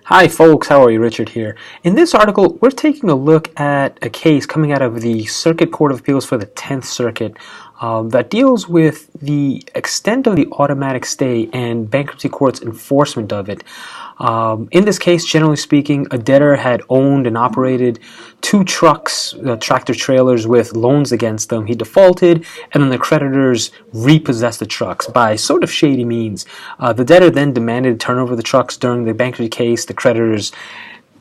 Hi folks, how are you? Richard here. In this article, we're taking a look at a case coming out of the Circuit Court of Appeals for the 10th Circuit that deals with the extent of the automatic stay and bankruptcy court's enforcement of it. In this case, generally speaking, a debtor had owned and operated two trucks, tractor trailers with loans against them. He defaulted, and then the creditors repossessed the trucks by sort of shady means. The debtor then demanded to turn over the trucks during the bankruptcy case. The creditors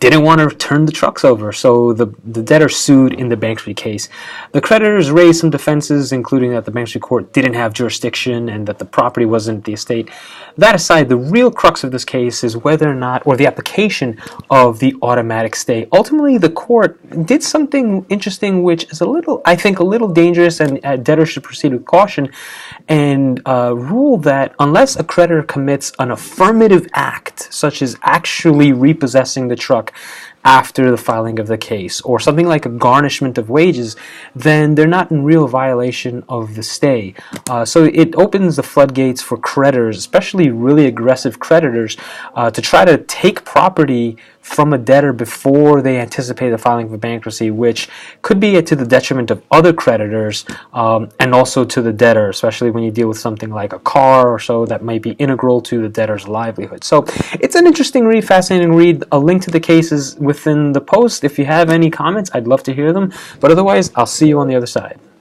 didn't want to turn the trucks over, so the debtor sued in the bankruptcy case. The creditors raised some defenses, including that the bankruptcy court didn't have jurisdiction and that the property wasn't the estate. That aside, the real crux of this case is whether or not, or the application of the automatic stay. Ultimately, the court did something interesting, which is I think, a little dangerous, and debtors should proceed with caution, and ruled that unless a creditor commits an affirmative act, such as actually repossessing the truck after the filing of the case, or something like a garnishment of wages, then they're not in real violation of the stay. So it opens the floodgates for creditors, especially really aggressive creditors, to try to take property from a debtor before they anticipate the filing of a bankruptcy, which could be to the detriment of other creditors and also to the debtor, especially when you deal with something like a car or so that might be integral to the debtor's livelihood. So it's an interesting read, fascinating read. A link to the cases within the post. If you have any comments, I'd love to hear them. But otherwise, I'll see you on the other side.